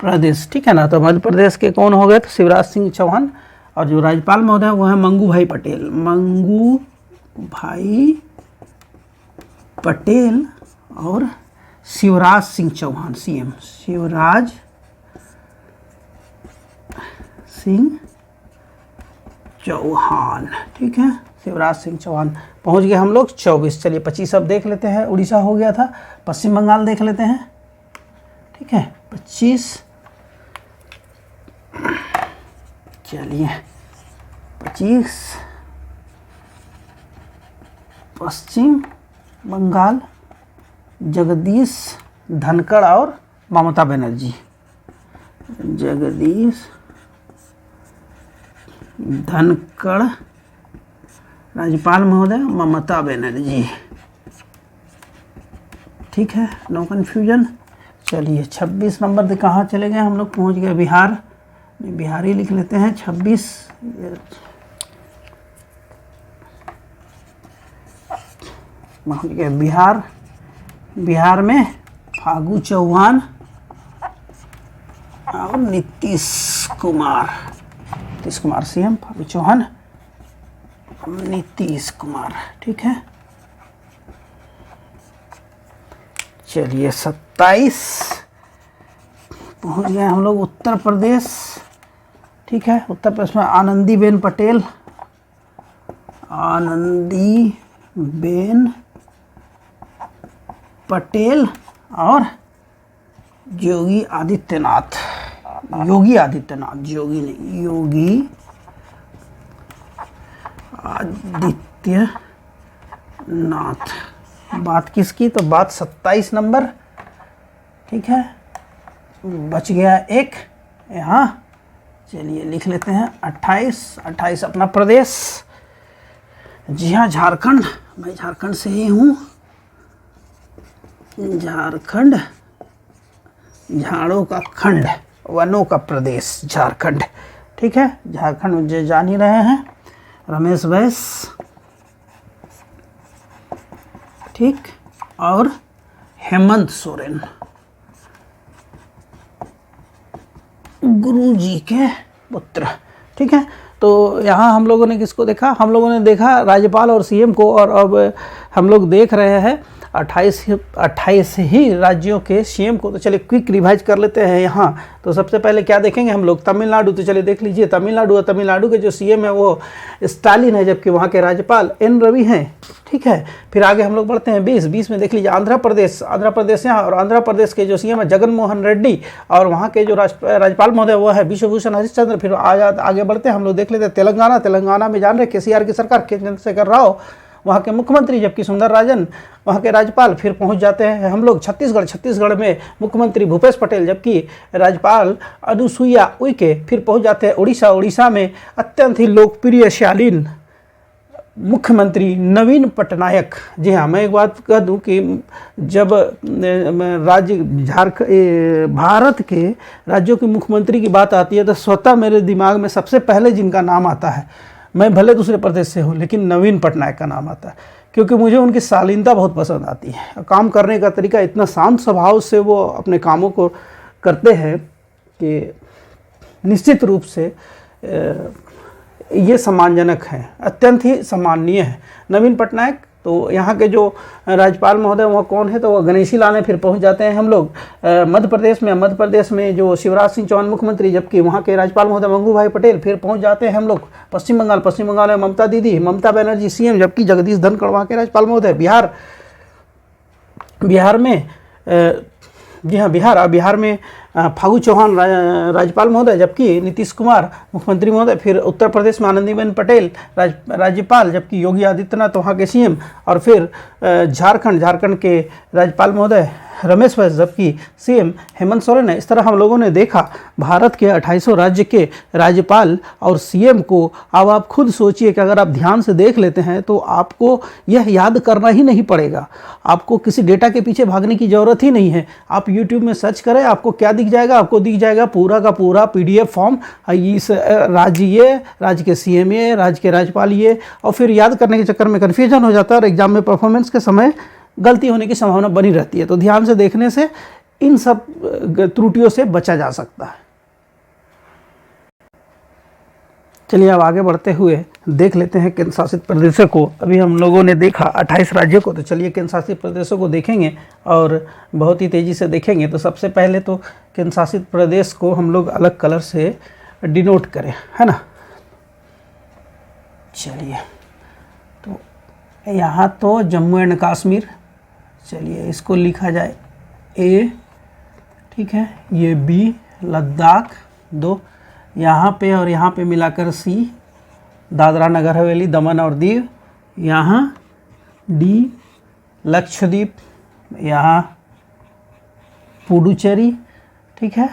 प्रदेश, ठीक है ना। तो मध्य प्रदेश के कौन हो गए, तो शिवराज सिंह चौहान, और जो राज्यपाल महोदय वो है मंगू भाई पटेल, मंगू भाई पटेल, और शिवराज सिंह चौहान सीएम, शिवराज सिंह चौहान, ठीक है, शिवराज सिंह चौहान। पहुंच गए हम लोग 24। चलिए 25 अब देख लेते हैं, उड़ीसा हो गया था, पश्चिम बंगाल देख लेते हैं, ठीक है। 25, चलिए 25 पश्चिम बंगाल, जगदीश धनखड़ और ममता बनर्जी, जगदीश धनखड़ राज्यपाल महोदय, ममता बनर्जी, ठीक है, नो कन्फ्यूजन। चलिए 26 नंबर से कहाँ चले गए हम लोग, पहुँच गए बिहार, बिहारी लिख लेते हैं। 26 पहुँच गए बिहार, बिहार में फागू चौहान और नीतीश कुमार, नीतीश कुमार सीएम, फागू चौहान, नीतीश कुमार, ठीक है। चलिए 27 पहुंच गए हम लोग उत्तर प्रदेश, ठीक है। उत्तर प्रदेश में आनंदीबेन पटेल, आनंदीबेन पटेल और योगी आदित्यनाथ, योगी आदित्यनाथ, योगी नहीं, योगी आदित्यनाथ। बात किसकी, तो बात 27 नंबर, ठीक है। बच गया एक यहाँ, चलिए लिख लेते हैं 28, 28 अपना प्रदेश, जी हाँ झारखंड, मैं झारखंड से ही हूँ, झारखंड, झाड़ों का खंड, वनों का प्रदेश झारखंड, ठीक है। झारखंड मुझे जान ही रहे हैं, रमेश बैस, ठीक, और हेमंत सोरेन, गुरु जी के पुत्र, ठीक है। तो यहाँ हम लोगों ने किसको देखा, हम लोगों ने देखा राज्यपाल और सीएम को, और अब हम लोग देख रहे हैं 28 ही राज्यों के सीएम को। तो चलिए क्विक रिवाइज कर लेते हैं यहाँ। तो सबसे पहले क्या देखेंगे हम लोग, तमिलनाडु। तो चलिए देख लीजिए तमिलनाडु, और तमिलनाडु के जो सीएम है वो स्टालिन है, जबकि वहाँ के राज्यपाल एन रवि हैं, ठीक है। फिर आगे हम लोग बढ़ते हैं 20 में देख लीजिए आंध्र प्रदेश, आंध्र प्रदेश यहाँ, और आंध्र प्रदेश के जो सीएम है जगन मोहन रेड्डी, और वहाँ के जो राज्यपाल महोदय वो है विश्वभूषण हरिश्चंद्र। फिर आगे बढ़ते हैं हम लोग, देख लेते हैं तेलंगाना। तेलंगाना में जान रहे केसीआर की सरकार, के चंद्रशेखर राव वहाँ के मुख्यमंत्री, जबकि सुंदरराजन वहाँ के राज्यपाल। फिर पहुँच जाते हैं हम लोग छत्तीसगढ़। छत्तीसगढ़ में मुख्यमंत्री भूपेश पटेल, जबकि राज्यपाल अनुसुईया उइके। फिर पहुँच जाते हैं उड़ीसा। उड़ीसा में अत्यंत ही लोकप्रिय शालीन मुख्यमंत्री नवीन पटनायक। जी हाँ, मैं एक बात कह दूं कि जब राज्य भारत के राज्यों के मुख्यमंत्री की बात आती है तो स्वतः मेरे दिमाग में सबसे पहले जिनका नाम आता है, मैं भले दूसरे प्रदेश से हूँ लेकिन नवीन पटनायक का नाम आता है, क्योंकि मुझे उनकी शालीनता बहुत पसंद आती है। काम करने का तरीका, इतना शांत स्वभाव से वो अपने कामों को करते हैं कि निश्चित रूप से ये सम्मानजनक है, अत्यंत ही सम्माननीय है। नवीन पटनायक तो यहाँ के जो राज्यपाल महोदय वह कौन है, तो वह गणेशी लाल हैं। फिर पहुँच जाते हैं हम लोग मध्य प्रदेश में जो शिवराज सिंह चौहान मुख्यमंत्री, जबकि वहाँ के राज्यपाल महोदय मंगू भाई पटेल। फिर पहुँच जाते हैं हम लोग पश्चिम बंगाल में ममता दीदी, ममता बनर्जी सीएम, जबकि जगदीश धनखड़ वहाँ के राज्यपाल महोदय। बिहार में जी हाँ, बिहार में फागू चौहान राज्यपाल महोदय, जबकि नीतीश कुमार मुख्यमंत्री महोदय। फिर उत्तर प्रदेश में आनंदीबेन पटेल राज्यपाल, जबकि योगी आदित्यनाथ वहाँ के सीएम। और फिर झारखंड के राज्यपाल महोदय रमेश बैस, जबकि सीएम हेमंत सोरेन है। इस तरह हम लोगों ने देखा भारत के 2800 राज्य के राज्यपाल और सीएम को। अब आप खुद सोचिए कि अगर आप ध्यान से देख लेते हैं तो आपको यह याद करना ही नहीं पड़ेगा, आपको किसी डेटा के पीछे भागने की ज़रूरत ही नहीं है। आप यूट्यूब में सर्च करें, आपको क्या दिख जाएगा, आपको दिख जाएगा पूरा का पूरा PDF फॉर्म। इस राज्य के सीएम ये, राज्य के राज्यपाल ये, और फिर याद करने के चक्कर में कन्फ्यूजन हो जाता है और एग्जाम में परफॉर्मेंस के समय गलती होने की संभावना बनी रहती है। तो ध्यान से देखने से इन सब त्रुटियों से बचा जा सकता है। चलिए अब आगे बढ़ते हुए देख लेते हैं केंद्र शासित प्रदेशों को। अभी हम लोगों ने देखा 28 राज्यों को, तो चलिए केंद्र शासित प्रदेशों को देखेंगे और बहुत ही तेज़ी से देखेंगे। तो सबसे पहले तो केंद्र शासित प्रदेश को हम लोग अलग कलर से डिनोट करें, है ना। चलिए, तो यहाँ तो जम्मू एंड कश्मीर, चलिए इसको लिखा जाए A, ठीक है, ये B, लद्दाख 2, यहाँ पे और यहाँ पे मिलाकर C, दादरा नगर हवेली, दमन और दीव, यहाँ D, लक्षद्वीप, यहाँ पुडुचेरी, ठीक है,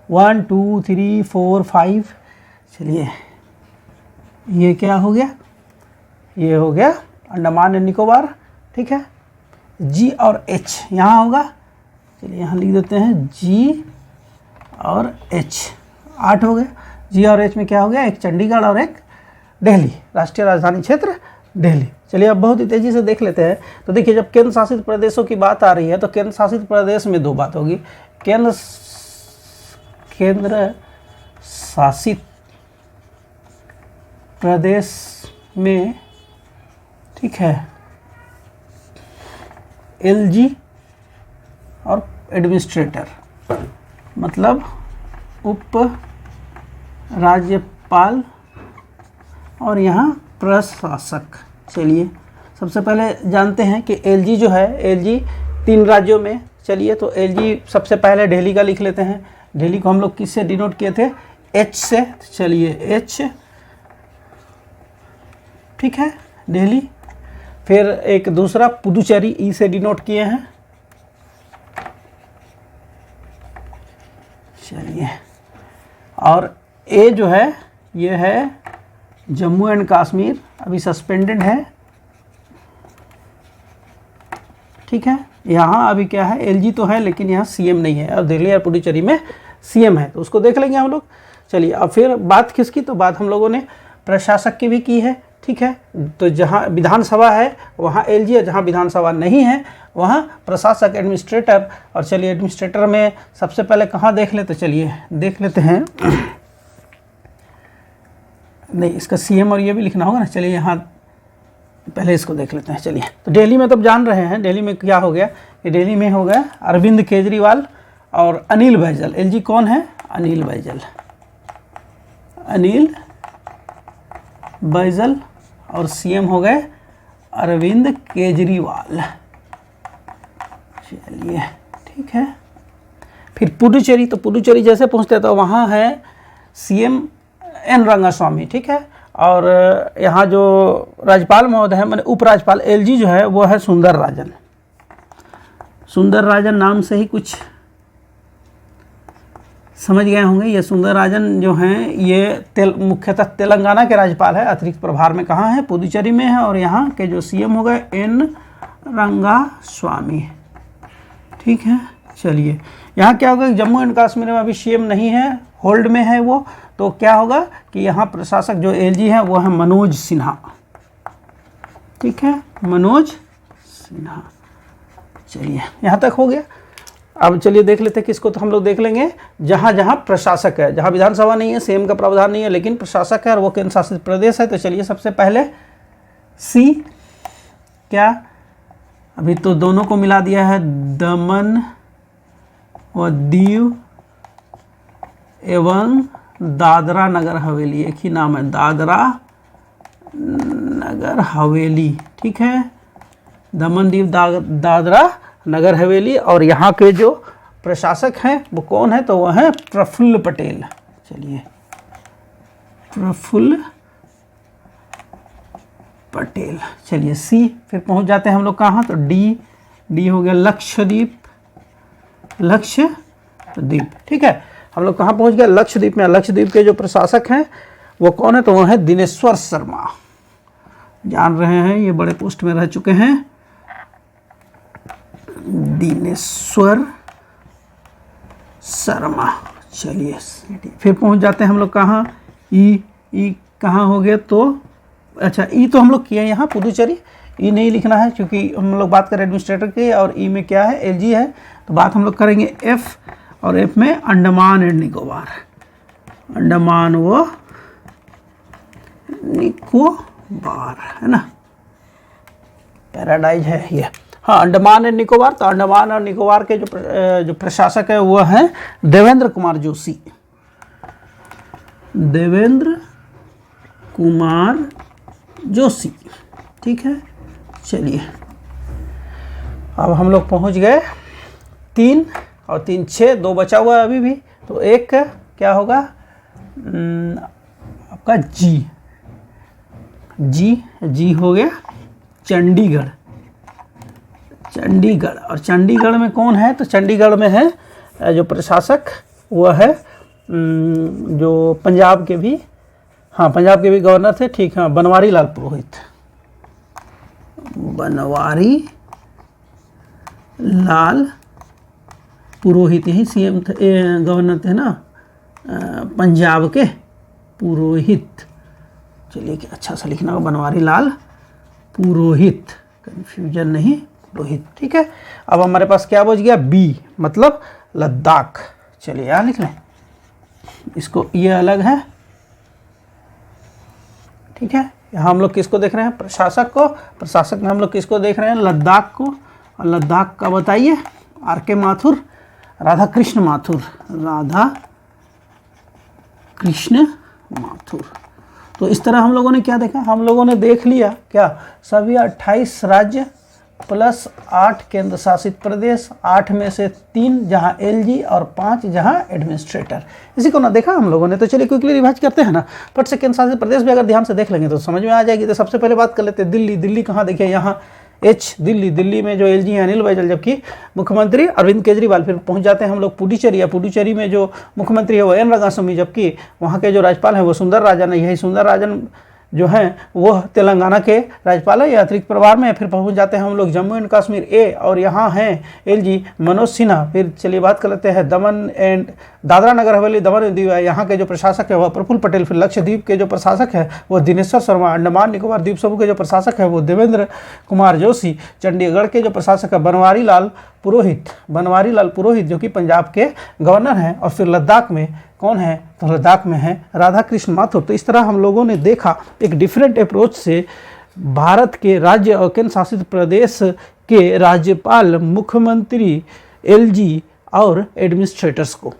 1 2 3 4 5। चलिए ये क्या हो गया, ये हो गया अंडमान एंड निकोबार, ठीक है। G और H यहाँ होगा, चलिए यहाँ लिख देते हैं G और H, 8 हो गया। G और H में क्या हो गया, एक चंडीगढ़ और एक दिल्ली, राष्ट्रीय राजधानी क्षेत्र दिल्ली। चलिए अब बहुत ही तेज़ी से देख लेते हैं। तो देखिए, जब केंद्र शासित प्रदेशों की बात आ रही है तो केंद्र शासित प्रदेश में दो बात होगी। केंद्र शासित प्रदेश में, ठीक है, LG और एडमिनिस्ट्रेटर, मतलब उप राज्यपाल और यहाँ प्रशासक। चलिए सबसे पहले जानते हैं कि LG जो है, LG 3 राज्यों में। चलिए तो LG सबसे पहले दिल्ली का लिख लेते हैं। दिल्ली को हम लोग किससे डिनोट किए थे, H से। चलिए H, ठीक है, दिल्ली। फिर एक दूसरा पुडुचेरी, E से डिनोट किए हैं। चलिए, और A जो है ये है जम्मू एंड कश्मीर, अभी सस्पेंडेड है, ठीक है। यहाँ अभी क्या है, LG तो है लेकिन यहाँ CM नहीं है, और दिल्ली और पुडुचेरी में CM है, तो उसको देख लेंगे हम लोग। चलिए अब फिर बात किसकी, तो बात हम लोगों ने प्रशासक की भी की है, ठीक है। तो जहाँ विधानसभा है वहाँ LG है, जहाँ विधानसभा नहीं है वहाँ प्रशासक, एडमिनिस्ट्रेटर। और चलिए एडमिनिस्ट्रेटर में सबसे पहले कहाँ देख लेते, चलिए देख लेते हैं। नहीं, इसका CM और ये भी लिखना होगा ना। चलिए यहाँ पहले इसको देख लेते हैं। चलिए तो दिल्ली में, तब जान रहे हैं दिल्ली में क्या हो गया, कि दिल्ली में हो गया अरविंद केजरीवाल और अनिल बैजल। LG कौन है, अनिल बैजल, अनिल बैजल, और CM हो गए अरविंद केजरीवाल। चलिए ठीक है। फिर पुडुचेरी, तो पुडुचेरी जैसे पहुँचते तो वहाँ है CM N रंगास्वामी, ठीक है। और यहाँ जो राज्यपाल महोदय है, मैंने उपराज्यपाल LG जो है वो है सुंदर राजन। सुंदर राजन नाम से ही कुछ समझ गए होंगे। ये सुंदर राजन जो हैं ये मुख्यतः तेलंगाना के राज्यपाल है। अतिरिक्त प्रभार में कहाँ है, पुडुचेरी में है। और यहाँ के जो CM हो गए N रंगास्वामी, ठीक है। चलिए यहाँ क्या होगा, जम्मू एंड कश्मीर में अभी CM नहीं है, होल्ड में है वो, तो क्या होगा कि यहाँ प्रशासक जो LG है वो है मनोज सिन्हा, ठीक है, मनोज सिन्हा। चलिए यहाँ तक हो गया। अब चलिए देख लेते हैं किसको, तो हम लोग देख लेंगे जहाँ जहाँ प्रशासक है, जहाँ विधानसभा नहीं है, सीएम का प्रावधान नहीं है, लेकिन प्रशासक है और वो केंद्र शासित प्रदेश है। तो चलिए सबसे पहले सी, क्या, अभी तो दोनों को मिला दिया है, दमन व दीव एवं दादरा नगर हवेली, एक ही नाम है, दादरा नगर हवेली, ठीक है, दमन दीव दादरा नगर हवेली। और यहाँ के जो प्रशासक हैं वो कौन है, तो वह है प्रफुल्ल पटेल। चलिए प्रफुल्ल पटेल। चलिए सी, फिर पहुँच जाते हैं हम लोग कहाँ, तो डी हो गया लक्षद्वीप, लक्षद्वीप, ठीक है। हम लोग कहाँ पहुँच गए, लक्षद्वीप में। लक्षद्वीप के जो प्रशासक हैं वो कौन है, तो वो है दिनेश्वर शर्मा। जान रहे हैं ये बड़े पोस्ट में रह चुके हैं, दिनेश्वर शर्मा। चलिए फिर पहुंच जाते हैं हम लोग कहाँ, ई कहाँ हो गए, तो अच्छा ई तो हम लोग किए यहाँ पुदुचेरी, ई नहीं लिखना है क्योंकि हम लोग बात करें एडमिनिस्ट्रेटर की, और ई में क्या है, एलजी है। तो बात हम लोग करेंगे एफ, और एफ में अंडमान एंड निकोबार, अंडमान व निकोबार, है ना, पैराडाइज है ये। हाँ, अंडमान एंड निकोबार। तो अंडमान और निकोबार के जो प्रशासक है वो है देवेंद्र कुमार जोशी, देवेंद्र कुमार जोशी, ठीक है। चलिए अब हम लोग पहुंच गए 3 और 3 6, 2 बचा हुआ है अभी भी। तो एक क्या होगा आपका जी हो गया चंडीगढ़, और चंडीगढ़ में कौन है, तो चंडीगढ़ में है जो प्रशासक वो है जो पंजाब के भी, हाँ पंजाब के भी गवर्नर थे, ठीक है, बनवारी लाल पुरोहित, बनवारी लाल पुरोहित, यही सीएम थे, गवर्नर थे ना पंजाब के, पुरोहित। चलिए कि अच्छा सा लिखना होगा, बनवारी लाल पुरोहित, कंफ्यूजन नहीं, पुरोहित, ठीक है। अब हमारे पास क्या बच गया, बी मतलब लद्दाख। चलिए यहाँ लिख लें इसको, ये अलग है, ठीक है। यहाँ हम लोग किसको देख रहे हैं, प्रशासक को, प्रशासक में हम लोग किसको देख रहे हैं, लद्दाख को। और लद्दाख का बताइए, आर.के. माथुर, राधा कृष्ण माथुर, राधा कृष्ण माथुर। तो इस तरह हम लोगों ने क्या देखा, हम लोगों ने देख लिया क्या, सभी 28 राज्य प्लस 8 केंद्र शासित प्रदेश, 8 में से 3 जहां एलजी और 5 जहां एडमिनिस्ट्रेटर, इसी को ना देखा हम लोगों ने। तो चलिए क्विकली रिवाइज करते हैं ना, फट से केंद्र शासित प्रदेश भी अगर ध्यान से देख लेंगे तो समझ में आ जाएगी। तो सबसे पहले बात कर लेते हैं दिल्ली कहाँ, देखिए यहाँ एच, दिल्ली में जो एलजी है अनिल बैजल, जबकि मुख्यमंत्री अरविंद केजरीवाल। फिर पहुंच जाते हैं हम लोग पुडुचेरी में जो मुख्यमंत्री है वो एन रंगास्वामी, जबकि वहाँ के जो राज्यपाल हैं वो सुंदर राजन है। यही सुंदर राजन जो हैं वो तेलंगाना के राज्यपाल है, या अतिरिक्त प्रभार में। फिर पहुंच जाते हैं हम लोग जम्मू एंड कश्मीर ए, और यहाँ हैं एलजी मनोज सिन्हा। फिर चलिए बात कर लेते हैं दमन and Dadra Nagar Haveli, Daman and Diu, यहाँ के जो प्रशासक है वो प्रफुल्ल पटेल। फिर लक्षद्वीप के जो प्रशासक है वो दिनेश्वर शर्मा। अंडमान निकोबार द्वीप समूह के जो प्रशासक है वो देवेंद्र कुमार जोशी। चंडीगढ़ के जो प्रशासक है बनवारी लाल पुरोहित जो कि पंजाब के गवर्नर हैं। और फिर लद्दाख में कौन है, तो लद्दाख में है राधा कृष्ण माथुर। तो इस तरह हम लोगों ने देखा एक डिफरेंट अप्रोच से भारत के राज्य और केंद्र शासित प्रदेश के राज्यपाल, मुख्यमंत्री, एलजी और एडमिनिस्ट्रेटर्स को।